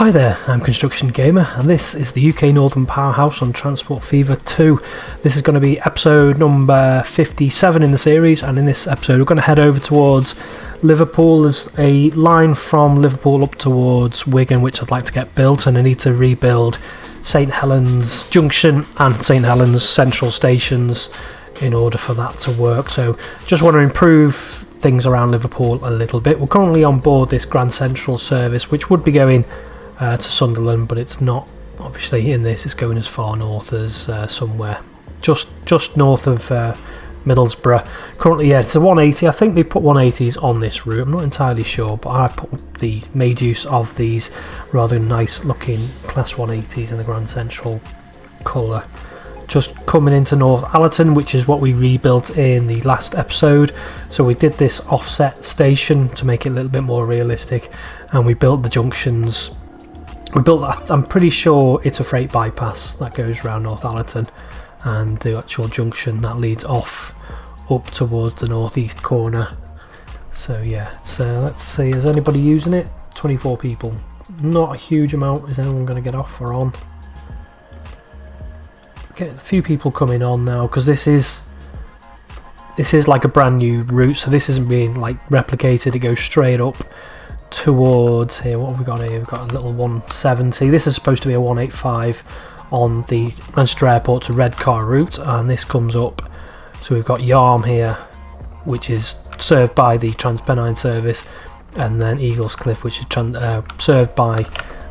Hi there, I'm Construction Gamer, and this is the UK Northern Powerhouse on Transport Fever 2. This is going to be episode number 57 in the series, and in this episode we're going to head over towards Liverpool. There's a line from Liverpool up towards Wigan which I'd like to get built, and I need to rebuild St Helens Junction and St Helens Central stations in order for that to work. So just want to improve things around Liverpool a little bit. We're currently on board this Grand Central service which would be going to Sunderland, but it's not obviously in this. It's going as far north as somewhere just north of Middlesbrough. Currently, yeah, it's a 180. I think they put 180s on this route. I'm not entirely sure, but I made use of these rather nice looking class 180s in the Grand Central colour. Just coming into North Allerton, which is what we rebuilt in the last episode. So we did this offset station to make it a little bit more realistic, and we built the junctions. I'm pretty sure it's a freight bypass that goes around North Allerton, and the actual junction that leads off up towards the northeast corner. So yeah, so let's see, is anybody using it? 24 people, not a huge amount. Is anyone going to get off or on? Getting a few people coming on now, because this is like a brand new route, so this isn't being like replicated. It goes straight up towards here. What have we got here? We've got a little 170. This is supposed to be a 185 on the Manchester Airport to Redcar route, and this comes up. So we've got Yarm here, which is served by the Transpennine service, and then Eagles Cliff, which is served by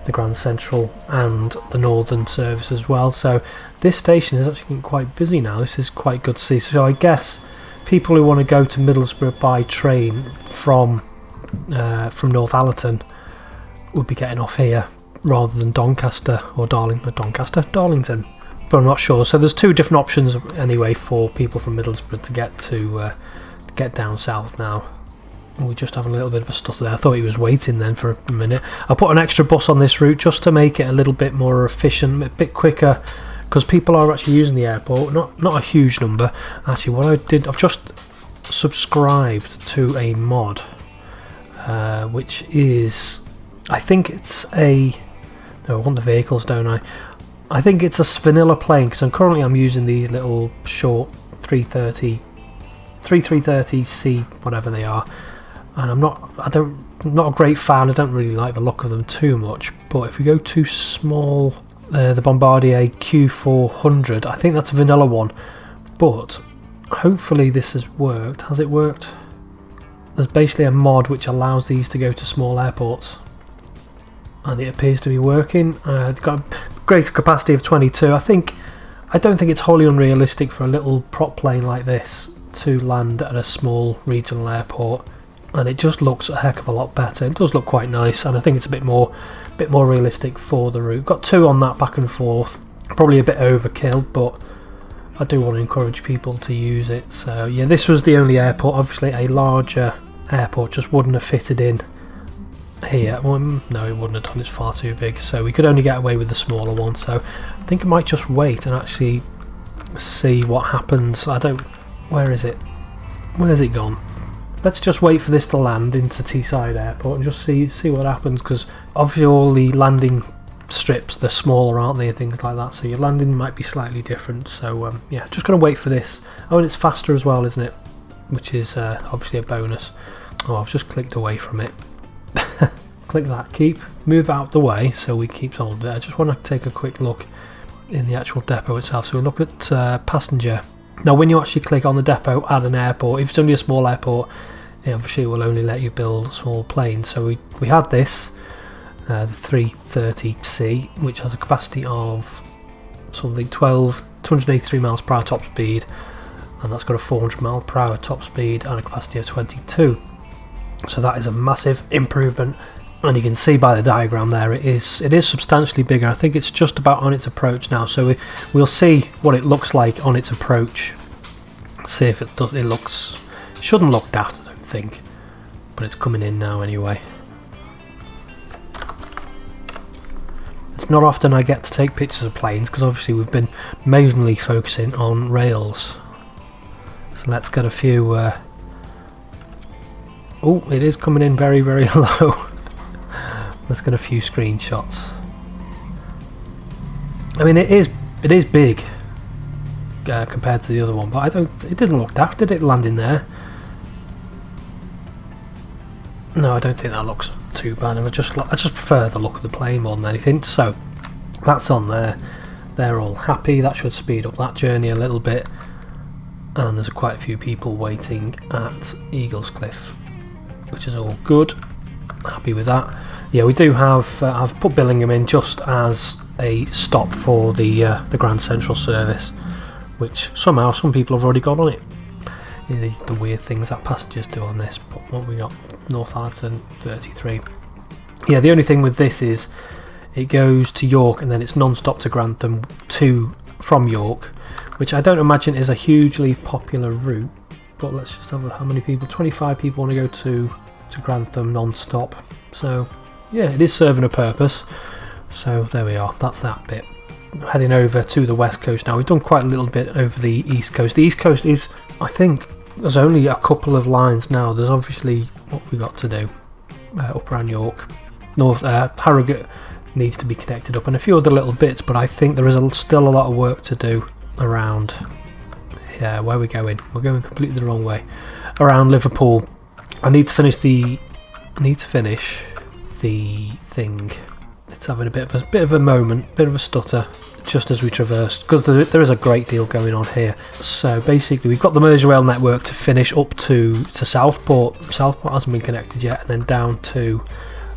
the Grand Central and the Northern service as well. So this station is actually getting quite busy now. This is quite good to see. So I guess people who want to go to Middlesbrough by train from North Allerton would be getting off here rather than Doncaster or Darlington, but I'm not sure. So there's two different options anyway for people from Middlesbrough to get down south now. We just have a little bit of a stutter there. I thought he was waiting then for a minute. I put an extra bus on this route just to make it a little bit more efficient, a bit quicker, because people are actually using the airport. Not a huge number. Actually, what I did, I've just subscribed to a mod, which is, I think it's I want the vehicles, don't I? I think it's a vanilla plane, because I'm using these little short 330C, whatever they are, and I'm not a great fan. I don't really like the look of them too much. But if we go too small, the Bombardier Q400, I think that's a vanilla one, but hopefully this has worked. Has it worked? There's basically a mod which allows these to go to small airports, and it appears to be working. It's got a greater capacity of 22. I don't think it's wholly unrealistic for a little prop plane like this to land at a small regional airport, and it just looks a heck of a lot better. It does look quite nice, and I think it's a bit more realistic for the route. Got two on that back and forth, probably a bit overkill, but I do want to encourage people to use it. So yeah, this was the only airport. Obviously a larger airport just wouldn't have fitted in here. Well, no, it wouldn't have done. It's far too big, so we could only get away with the smaller one. So I think I might just wait and actually see what happens. Where is it? Where's it gone? Let's just wait for this to land into Teesside Airport and just see what happens, because obviously all the landing strips, they're smaller, aren't they, and things like that, so your landing might be slightly different. So yeah, just going to wait for this. Oh, and it's faster as well, isn't it? Which is obviously a bonus. Oh, I've just clicked away from it. Click that, move out the way so we keep hold of it. I just want to take a quick look in the actual depot itself. So we look at passenger. Now when you actually click on the depot at an airport, if it's only a small airport, obviously it will only let you build small planes. So we had this, the 330C, which has a capacity of something 283 miles per hour top speed, and that's got a 400 mile per hour top speed and a capacity of 22. So that is a massive improvement, and you can see by the diagram there it is substantially bigger. I think it's just about on its approach now, so we'll see what it looks like on its approach. See if it shouldn't look daft, I don't think, but it's coming in now anyway. It's not often I get to take pictures of planes, because obviously we've been mainly focusing on rails. So let's get a few. Oh, it is coming in very, very low. Let's get a few screenshots. I mean, it is big compared to the other one, but it didn't look daft, did it, landing there? No, I don't think that looks too bad. I just prefer the look of the plane more than anything. So that's on there. They're all happy. That should speed up that journey a little bit. And there's quite a few people waiting at Eagles Cliff, which is all good. Happy with that. Yeah, we do have. I've put Billingham in just as a stop for the Grand Central service, which somehow some people have already got on it. The weird things that passengers do on this. But what we got, Northallerton 33. Yeah, the only thing with this is it goes to York and then it's non-stop to Grantham from York, which I don't imagine is a hugely popular route. But let's just have how many people? 25 people want to go to Grantham non-stop. So yeah, it is serving a purpose. So there we are. That's that bit. Heading over to the west coast now. We've done quite a little bit over the east coast. The east coast is, I think, there's only a couple of lines now. There's obviously what we got to do up around York. North Harrogate needs to be connected up and a few other little bits, but I think there is still a lot of work to do around here. Where are we going? We're going completely the wrong way. Around Liverpool. I need to finish the thing. It's having a bit of a moment, bit of a stutter, just as we traversed, because there is a great deal going on here. So basically, we've got the Merseyrail network to finish up to Southport. Southport hasn't been connected yet, and then down to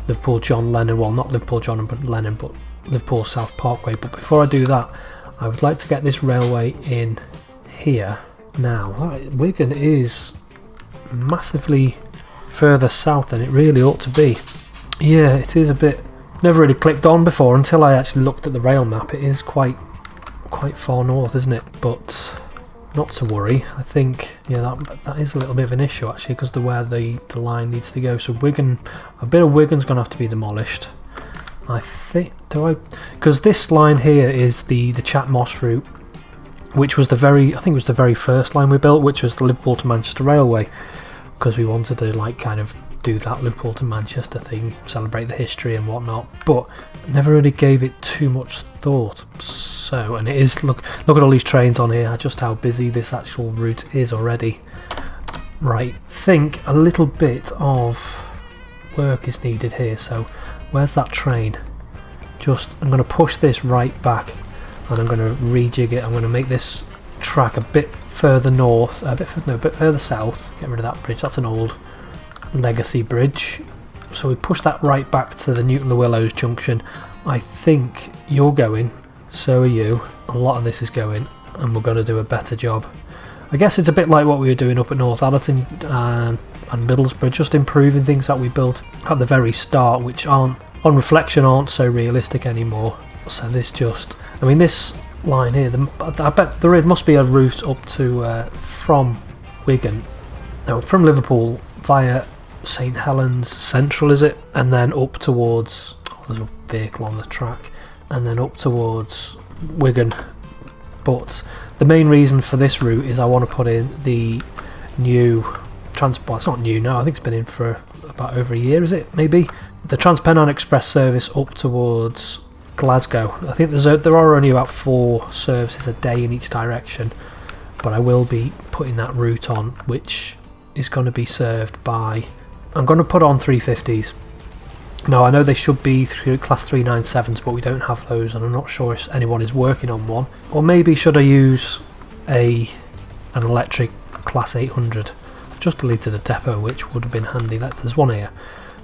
Liverpool John Lennon. Well, not Liverpool John but Lennon, but Liverpool South Parkway. But before I do that, I would like to get this railway in here now. Wigan is massively further south than it really ought to be. Yeah, it is a bit. Never really clicked on before until I actually looked at the rail map. It is quite far north, isn't it? But not to worry. I think that is a little bit of an issue actually, because where the line needs to go. So Wigan, a bit of Wigan's going to have to be demolished. I think because this line here is the Chat Moss route, which was the very first line we built, which was the Liverpool to Manchester Railway, because we wanted to kind of do that Liverpool to Manchester thing, celebrate the history and whatnot, but never really gave it too much thought. So, and it is, look at all these trains on here, just how busy this actual route is already. Right, think a little bit of work is needed here. So where's that train? I'm going to push this right back and I'm going to rejig it. I'm going to make this track a bit further north, a bit further south. Get rid of that bridge, that's an old legacy bridge. So we push that right back to the Newton Le Willows junction. I think you're going, so are you. A lot of this is going, and we're going to do a better job. I guess it's a bit like what we were doing up at Northallerton and Middlesbrough, just improving things that we built at the very start, which on reflection aren't so realistic anymore. So this line here, I bet there must be a route up to from Liverpool via St Helens Central, is it? And then up towards, there's a vehicle on the track, and then up towards Wigan. But the main reason for this route is I want to put in the new transport. It's not new now, I think it's been in for about over a year, is it? Maybe the Transpennine Express service up towards Glasgow. I think there are only about 4 services a day in each direction, but I will be putting that route on, which is going to be served by, I'm going to put on 350s. Now I know they should be class 397s, but we don't have those, and I'm not sure if anyone is working on one. Or maybe should I use an electric class 800? I've just deleted a depot, which would have been handy. There's one here.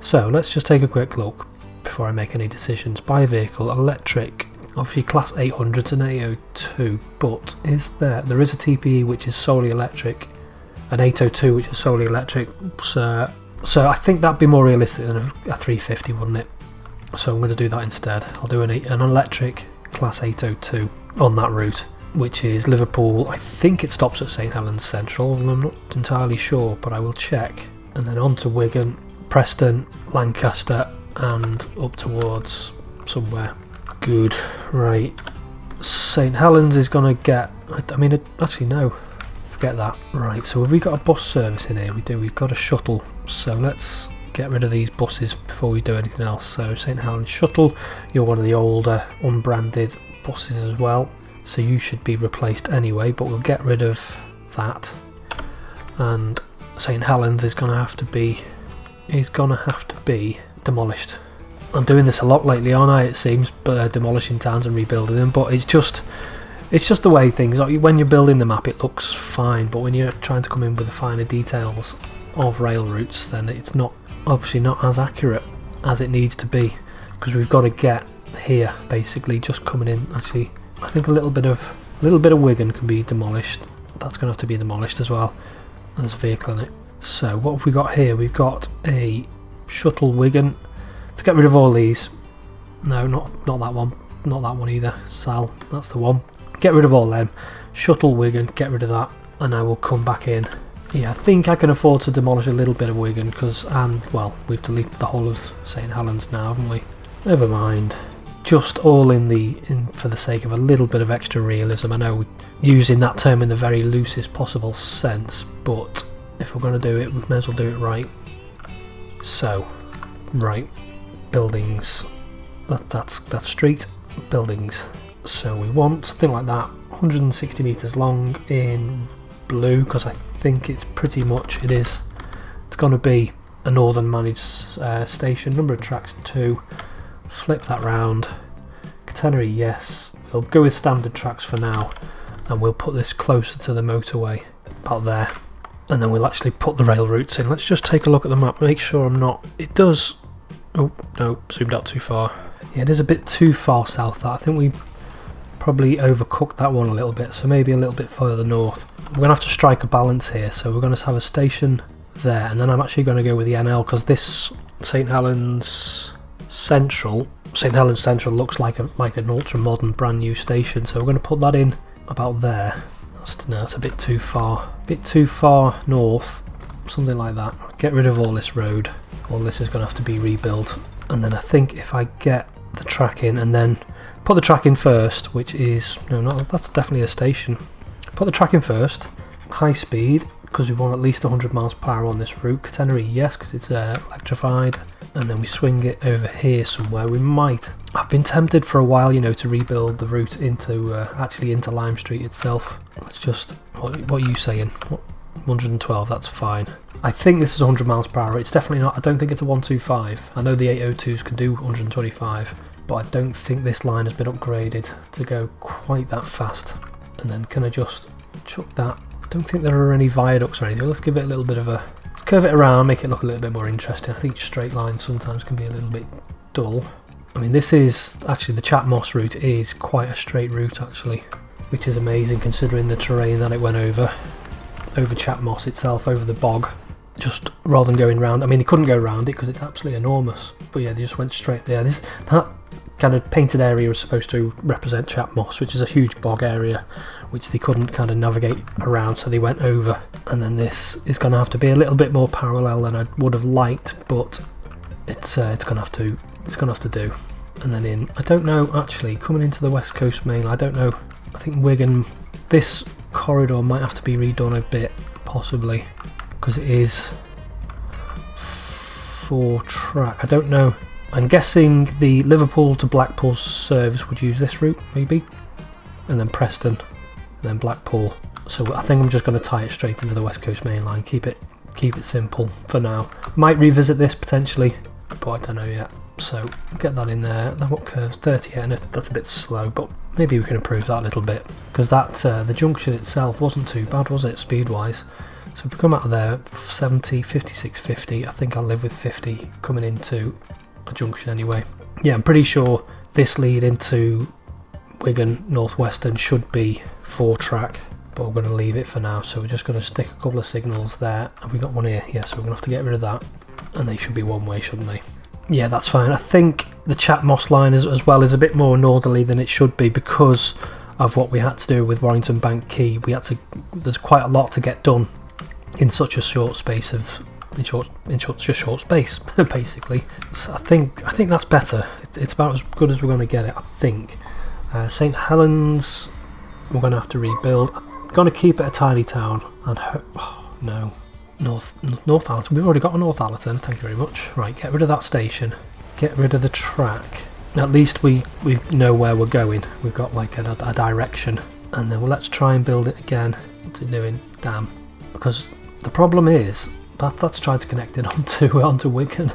So let's just take a quick look before I make any decisions. By vehicle, electric, obviously class 800s and 802, but there is a TPE which is solely electric, an 802 which is solely electric, so I think that'd be more realistic than a 350, wouldn't it? So I'm going to do that instead. I'll do an electric class 802 on that route, which is Liverpool. I think it stops at St Helens Central, and I'm not entirely sure, but I will check. And then on to Wigan, Preston, Lancaster, and up towards somewhere. Good. Right. St Helens is going to get, actually no, forget that. Right, so have we got a bus service in here? We do. We've got a shuttle. So let's get rid of these buses before we do anything else. So St Helens Shuttle, you're one of the older unbranded buses as well, so you should be replaced anyway, but we'll get rid of that. And St Helens is going to have to be demolished. I'm doing this a lot lately, aren't I? It seems, demolishing towns and rebuilding them, but it's just the way things are. When you're building the map, it looks fine, but when you're trying to come in with the finer details of rail routes, then it's obviously not as accurate as it needs to be, because we've got to get here basically just coming in. Actually, I think a little bit of Wigan can be demolished. That's going to have to be demolished as well. There's a vehicle in it. So what have we got here? We've got a shuttle Wigan. To get rid of all these. No, not that one. Not that one either. Sal, that's the one. Get rid of all them. Shuttle Wigan, get rid of that, and I will come back in. Yeah, I think I can afford to demolish a little bit of Wigan well, we've deleted the whole of St Helens now, haven't we? Never mind. Just all in for the sake of a little bit of extra realism. I know we're using that term in the very loosest possible sense, but if we're going to do it, we may as well do it right. So, right, buildings. That's street buildings. So we want something like that, 160 metres long in blue, because I think it's pretty much it's going to be a northern managed station. Number of tracks 2. Flip that round. Catenary, yes. We'll go with standard tracks for now, and we'll put this closer to the motorway, about there, and then we'll actually put the rail routes in. Let's just take a look at the map, make sure I'm not. It does. Oh no, zoomed out too far. Yeah, it is a bit too far south. That I think we probably overcooked that one a little bit, so maybe a little bit further north. We're going to have to strike a balance here, so we're going to have a station there, and then I'm actually going to go with the NL, because this St Helens Central looks like an ultra modern brand new station, so we're going to put that in about there. That's a bit too far north, something like that. Get rid of all this road. All this is going to have to be rebuilt, and then I think if I get the track in and then put the track in first, which is that's definitely a station. Put the track in first, high speed, because we want at least 100 miles per hour on this route. Catenary, yes, because it's electrified, and then we swing it over here somewhere. I've been tempted for a while, to rebuild the route into Lime Street itself. Let's just, what are you saying? 112, that's fine. I think this is 100 miles per hour. It's definitely not. I don't think it's a 125. I know the 802s can do 125, but I don't think this line has been upgraded to go quite that fast. And then can I just chuck that? I don't think there are any viaducts or anything. Let's give it a little bit of let's curve it around, make it look a little bit more interesting. I think straight lines sometimes can be a little bit dull. I mean, this is actually the Chat Moss route is quite a straight route actually, which is amazing considering the terrain that it went over Chat Moss itself, over the bog, just rather than going round. I mean, they couldn't go round it because it's absolutely enormous, but yeah, they just went straight there. That kind of painted area was supposed to represent Chat Moss, which is a huge bog area which they couldn't kind of navigate around, so they went over. And then this is going to have to be a little bit more parallel than I would have liked, but it's going to have to do. And then I don't know, actually coming into the West Coast Main, I don't know, I think Wigan, this corridor might have to be redone a bit, possibly, because it is 4-track. I don't know. I'm guessing the Liverpool to Blackpool service would use this route, maybe, and then Preston, and then Blackpool. So I think I'm just going to tie it straight into the West Coast Main Line. Keep it simple for now. Might revisit this potentially, but I don't know yet. So get that in there. Then what curves? 38, and that's a bit slow, but maybe we can improve that a little bit, because that the junction itself wasn't too bad, was it, speed-wise? So if we come out of there, 70, 56, 50, I think I'll live with 50 coming into a junction anyway. Yeah, I'm pretty sure this lead into Wigan Northwestern should be 4-track, but we're going to leave it for now. So we're just going to stick a couple of signals there. Have we got one here? Yeah, so we're going to have to get rid of that, and they should be one way, shouldn't they? Yeah, that's fine. I think the Chat Moss line as well is a bit more northerly than it should be because of what we had to do with Warrington Bank Quay. There's quite a lot to get done in such a short space short space basically. So I think that's better. It's about as good as we're going to get it, I think. St Helens, we're going to have to rebuild. I'm going to keep it a tiny town, and no, Northallerton. We've already got a Northallerton, thank you very much. Right, get rid of that station. Get rid of the track. At least we know where we're going. We've got like a direction. And then let's try and build it again. What's it doing? Damn. Because the problem is, that's tried to connect it onto Wigan.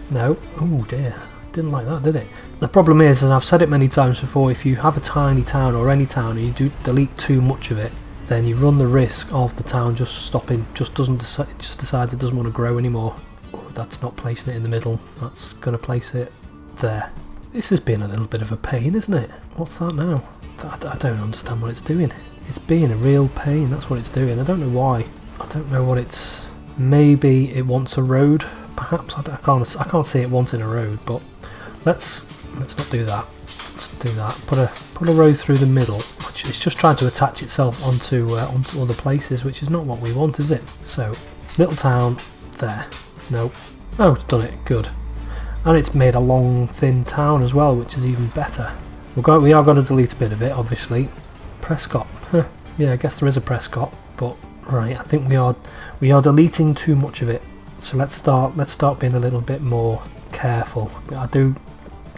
No. Oh dear. Didn't like that, did it? The problem is, and I've said it many times before, if you have a tiny town or any town and you do delete too much of it, then you run the risk of the town just stopping, just decides it doesn't want to grow anymore. Oh, that's not placing it in the middle. That's going to place it there. This has been a little bit of a pain, isn't it? What's that now? I don't understand what it's doing. It's being a real pain, that's what it's doing. I don't know why. I don't know what it's... Maybe it wants a road, perhaps. I can't see it wanting a road, but let's not do that. Let's do that. Put a road through the middle, which is just trying to attach itself onto other places, which is not what we want, is it? So, little town there. Nope. Oh, it's done it. Good. And it's made a long, thin town as well, which is even better. We are going to delete a bit of it, obviously. Prescott. Huh. Yeah, I guess there is a Prescott, but right, I think we are deleting too much of it. So let's start being a little bit more careful. I do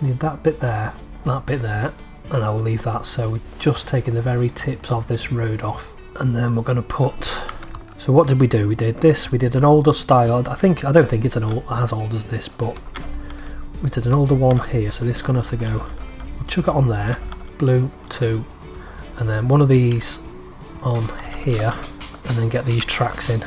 need that bit there, and I will leave that. So we're just taking the very tips of this road off, and then we're going to put. So what did we do? We did this. We did an older style. I don't think it's as old as this, but we did an older one here. So this is going to have to go. We'll chuck it on there. Blue 2, and then one of these on here, and then get these tracks in.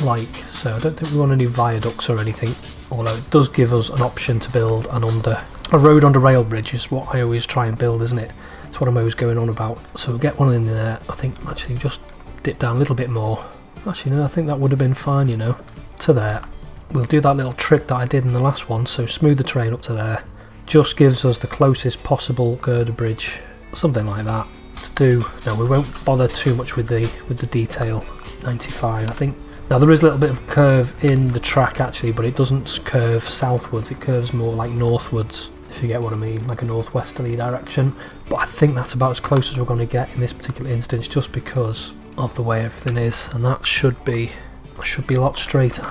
Like so. I don't think we want any viaducts or anything, although it does give us an option to build a road under rail bridge is what I always try and build, isn't it? It's what I'm always going on about. So we'll get one in there. I think actually just dip down a little bit more. Actually no, I think that would have been fine, you know. To there. We'll do that little trick that I did in the last one, so smooth the terrain up to there. Just gives us the closest possible girder bridge, something like that. To do. No, we won't bother too much with the detail. 95, I think. Now there is a little bit of curve in the track actually, but it doesn't curve southwards, it curves more like northwards, if you get what I mean, like a northwesterly direction. But I think that's about as close as we're going to get in this particular instance, just because of the way everything is, and that should be a lot straighter.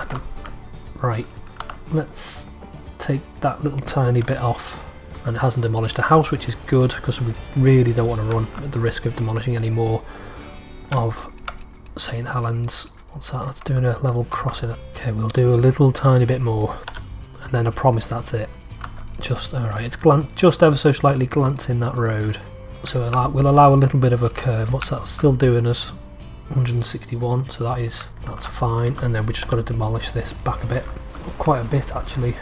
Right, let's take that little tiny bit off, and it hasn't demolished a house, which is good, because we really don't want to run at the risk of demolishing any more of St Helens. What's that? That's doing a level crossing. Okay, we'll do a little tiny bit more, and then I promise that's it. Just alright. It's just ever so slightly glancing that road, so we'll allow a little bit of a curve. What's that still doing us? 161. So that's fine. And then we just got to demolish this back a bit, quite a bit actually,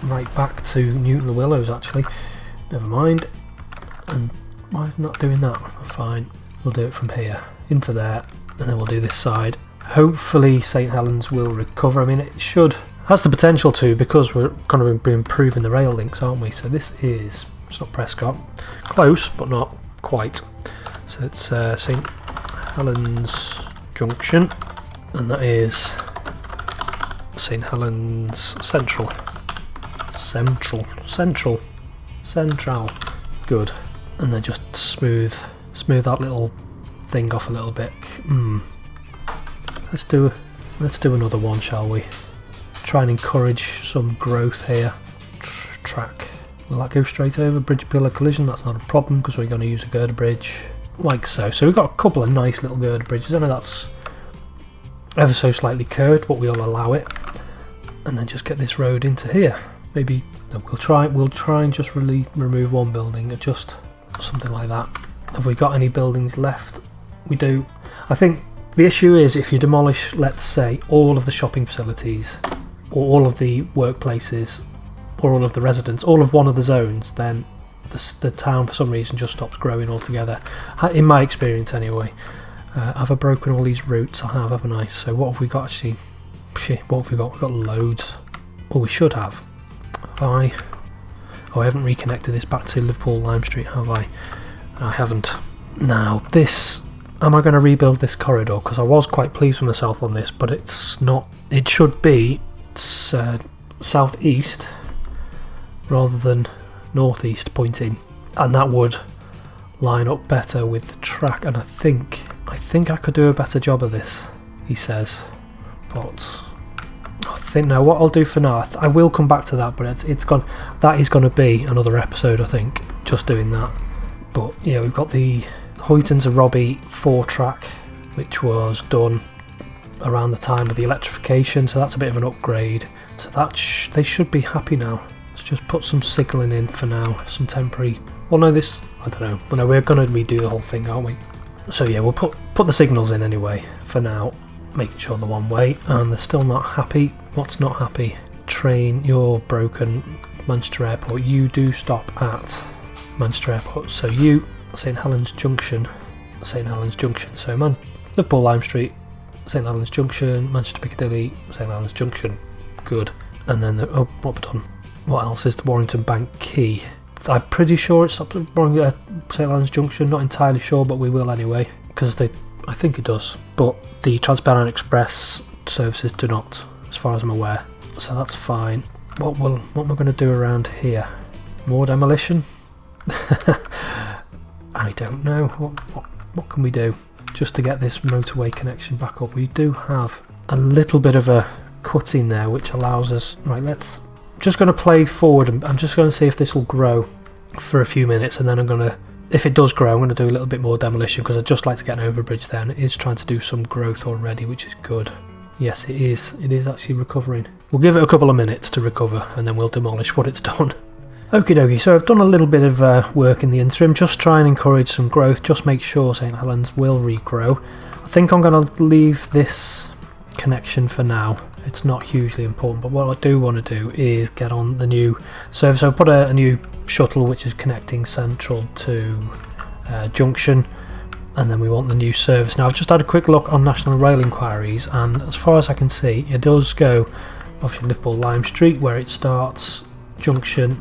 right back to Newton Willows actually. Never mind. And why is it not doing that? Fine. We'll do it from here into there, and then we'll do this side. Hopefully St Helens will recover. I mean, it has the potential to, because we're going to be improving the rail links, aren't we? So it's not Prescott, close but not quite. So it's St Helens Junction, and that is St Helens Central. Good. And then just smooth that little thing off a little bit. Let's do another one, shall we? Try and encourage some growth here. Track. Will that go straight over? Bridge pillar collision, that's not a problem because we're going to use a girder bridge. Like so. So we've got a couple of nice little girder bridges. I know that's ever so slightly curved, but we'll allow it. And then just get this road into here. Maybe no, we'll try and just remove one building, or just something like that. Have we got any buildings left? We do. I think the issue is if you demolish, let's say, all of the shopping facilities, or all of the workplaces, or all of the residents, all of one of the zones, then the town for some reason just stops growing altogether. In my experience anyway. Have I broken all these routes? I have, haven't I? So what have we got actually? What have we got? We've got loads. Or we should have. I haven't reconnected this back to Liverpool Lime Street, have I? I haven't. Now this, am I going to rebuild this corridor? Because I was quite pleased with myself on this, but it's not. It should be southeast rather than northeast pointing, and that would line up better with the track. And I think I could do a better job of this, he says. but I think now what I'll do for now, I will come back to that, but that is going to be another episode, I think, just doing that. But yeah, we've got the Hoyton to Robbie 4-track, which was done around the time of the electrification, so that's a bit of an upgrade. So that they should be happy now. Let's just put some signalling in for now, some temporary. Well, no, this I don't know. Well, no, we're going to redo the whole thing, aren't we? So yeah, we'll put the signals in anyway for now, making sure they're one way, and they're still not happy. What's not happy? Train, you're broken. Manchester Airport, you do stop at Manchester Airport. So you, St Helens Junction. So Liverpool Lime Street, St Helens Junction, Manchester Piccadilly, St Helens Junction. Good. And then what we've done. What else is the Warrington Bank Quay? I'm pretty sure it stops at St Helens Junction. Not entirely sure, but we will anyway, because I think it does. But the Transparent Express services do not, as far as I'm aware. So that's fine. What we're going to do around here? More demolition? I don't know. What can we do just to get this motorway connection back up? We do have a little bit of a cutting there, which allows us. Right, let's just going to play forward, and I'm just going to see if this will grow for a few minutes, and then I'm going to, if it does grow, I'm going to do a little bit more demolition, because I'd just like to get an overbridge there, and it is trying to do some growth already, which is good. Yes, it is actually recovering. We'll give it a couple of minutes to recover, and then we'll demolish what it's done. Okie dokie, so I've done a little bit of work in the interim, just try and encourage some growth, just make sure St Helens will regrow. I think I'm going to leave this connection for now. It's not hugely important, but what I do want to do is get on the new service. So I've put a new shuttle which is connecting Central to Junction, and then we want the new service. Now I've just had a quick look on National Rail inquiries, and as far as I can see, it does go obviously Liverpool Lime Street where it starts, Junction,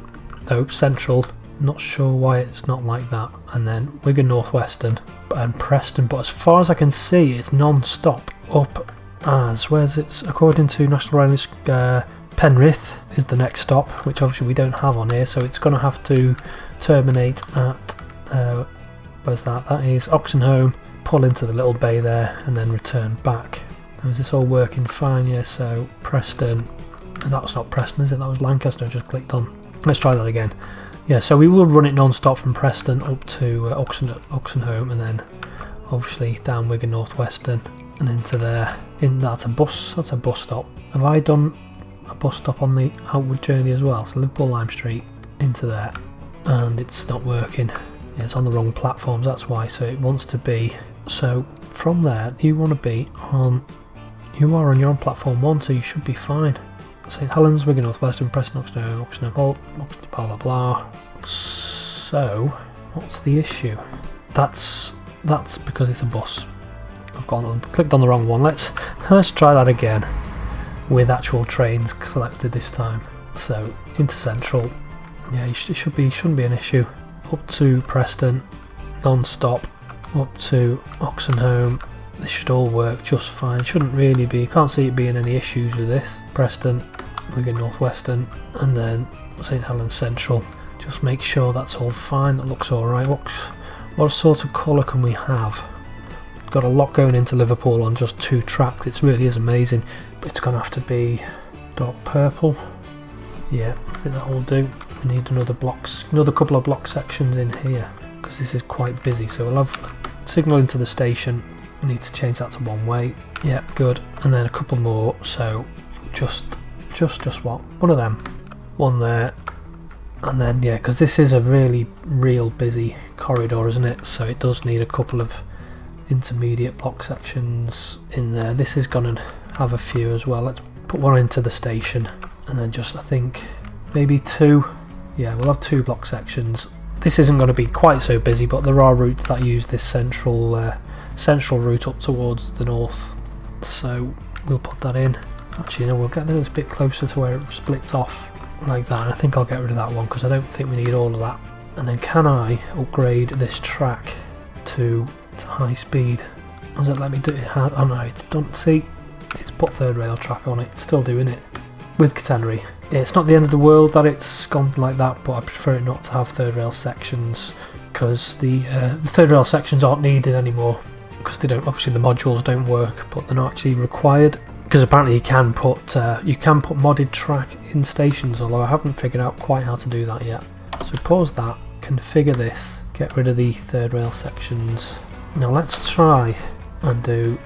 Central, not sure why it's not like that, and then Wigan North Western and Preston, but as far as I can see it's non-stop up as, where's it, according to National Rail, Penrith is the next stop, which obviously we don't have on here, so it's going to have to terminate at, where's that? That is Oxenholme, pull into the little bay there, and then return back. Now, is this all working fine? Yeah, so Preston, and that was not Preston, is it? That was Lancaster I just clicked on. Let's try that again. Yeah, so we will run it non-stop from Preston up to Oxenholme, and then obviously down Wigan North Western and into there. That's a bus stop. Have I done a bus stop on the outward journey as well? So Liverpool Lime Street into there, and it's not working. Yeah, it's on the wrong platforms, that's why. So it wants to be, so from there you want to be on, you're on platform 1, so you should be fine. St Helens, Wigan North Western, Preston, Oxenholme, blah blah blah. So what's the issue? That's because it's a bus. I've clicked on the wrong one. Let's try that again with actual trains selected this time. So into Central, yeah, it shouldn't be an issue. Up to Preston, non-stop. Up to Oxenholme. This should all work just fine. Shouldn't really be. Can't see it being any issues with this. Preston, Wigan North Western, and then St Helens Central. Just make sure that's all fine. It looks all right. What sort of colour can we have? Got a lot going into Liverpool on just 2 tracks. It really is amazing, but it's gonna have to be dark purple. Yeah, I think that will do. We need another couple of block sections in here because this is quite busy. So we'll have a signal into the station. We need to change that to one way. Yeah, good. And then a couple more. So just what? One of them. One there. And then yeah, because this is a real busy corridor, isn't it? So it does need a couple of intermediate block sections in there. This is going to have a few as well. Let's put one into the station, and then just I think maybe 2. Yeah, we'll have 2 block sections. This isn't going to be quite so busy, but there are routes that use this central route up towards the north, so we'll put that in. Actually, we'll get this bit closer to where it splits off like that, and I think I'll get rid of that one because I don't think we need all of that. And then can I upgrade this track to high speed? Does it let me do it? Oh no, it's done. See, it's put third rail track on it. It's still doing it with catenary. Yeah, it's not the end of the world that it's gone like that, but I prefer it not to have third rail sections because the third rail sections aren't needed anymore because they don't. Obviously, the modules don't work, but they're not actually required. because apparently you can put modded track in stations, although I haven't figured out quite how to do that yet. So pause that, configure this, get rid of the third rail sections. Now let's try and do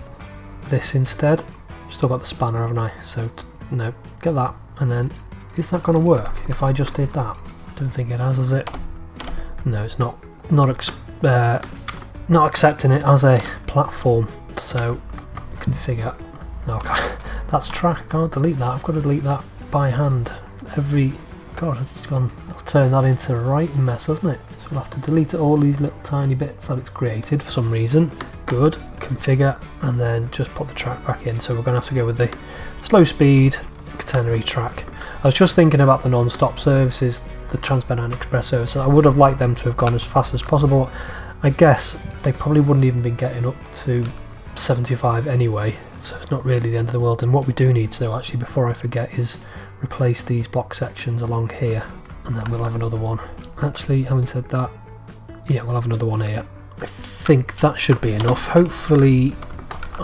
this instead. Still got the spanner, haven't I? So no, get that, and then is that going to work if I just did that? Don't think it has it? No, it's not accepting it as a platform. So configure. Okay, that's track. I can't delete that. I've got to delete that by hand. God, it's gone. That's turned that into a right mess, hasn't it? So we'll have to delete all these little tiny bits that it's created for some reason. Good. Configure, and then just put the track back in. So we're going to have to go with the slow speed catenary track. I was just thinking about the non-stop services, the Trans-Pennine Express services. I would have liked them to have gone as fast as possible. I guess they probably wouldn't even be getting up to 75 anyway, so it's not really the end of the world. And what we do need to do, actually, before I forget, is replace these block sections along here, and then we'll have another one. Actually, having said that, yeah, we'll have another one here. I think that should be enough. Hopefully,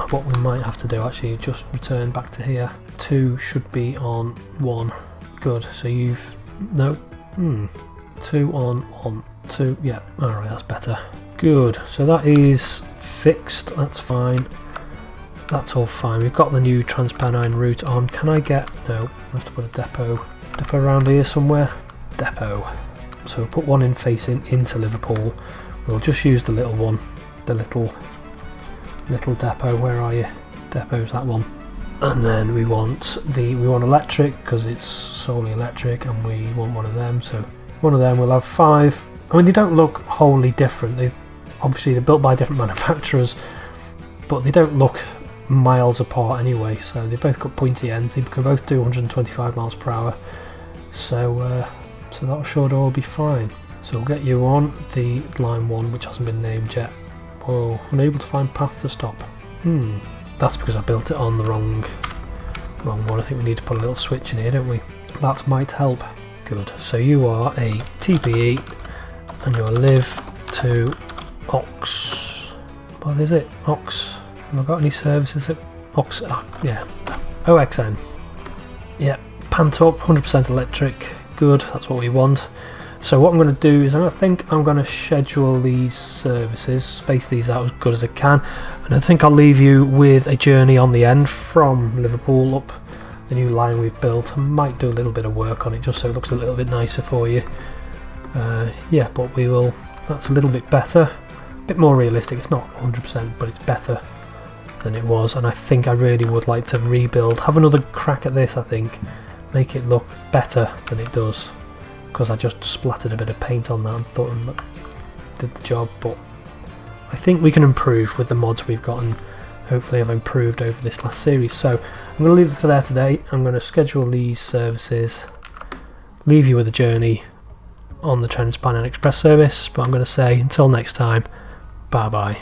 what we might have to do, actually, just return back to here. 2 should be on 1. Good. So you've 2 on 1, 2. Yeah. All right, that's better. Good. So that is fixed. That's fine. That's all fine. We've got the new Trans-Pennine route on. Can I get... No, I have to put a depot around here somewhere. Depot. So we'll put one in facing into Liverpool. We'll just use the little one. The little depot. Where are you? Depot's that one. And then we want electric, because it's solely electric, and we want one of them. So one of them will have 5. I mean, they don't look wholly different. Obviously they're built by different manufacturers, but they don't look miles apart anyway. So they both got pointy ends. They can both do 125 miles per hour. So that should all be fine. So we'll get you on the line 1, which hasn't been named yet. Whoa, unable to find path to stop. That's because I built it on the wrong one. I think we need to put a little switch in here, don't we? That might help. Good. So you are a TPE, and you'll live to Ox. What is it? Ox. Have I got any services at Ox? Yeah. OXN. Yeah. Pant up, 100% electric. Good. That's what we want. So what I'm going to do is I think I'm going to schedule these services, space these out as good as I can, and I think I'll leave you with a journey on the end from Liverpool up the new line we've built. I might do a little bit of work on it just so it looks a little bit nicer for you. Yeah, but we will. That's a little bit better, a bit more realistic. It's not 100%, but it's better than it was, and I think I really would like to rebuild, have another crack at this. I think make it look better than it does, because I just splattered a bit of paint on that and thought that did the job. But I think we can improve with the mods we've got, and hopefully I've improved over this last series. So I'm going to leave it to there today. I'm going to schedule these services, leave you with a journey on the Trans-Pennine Express service, but I'm going to say until next time, bye bye.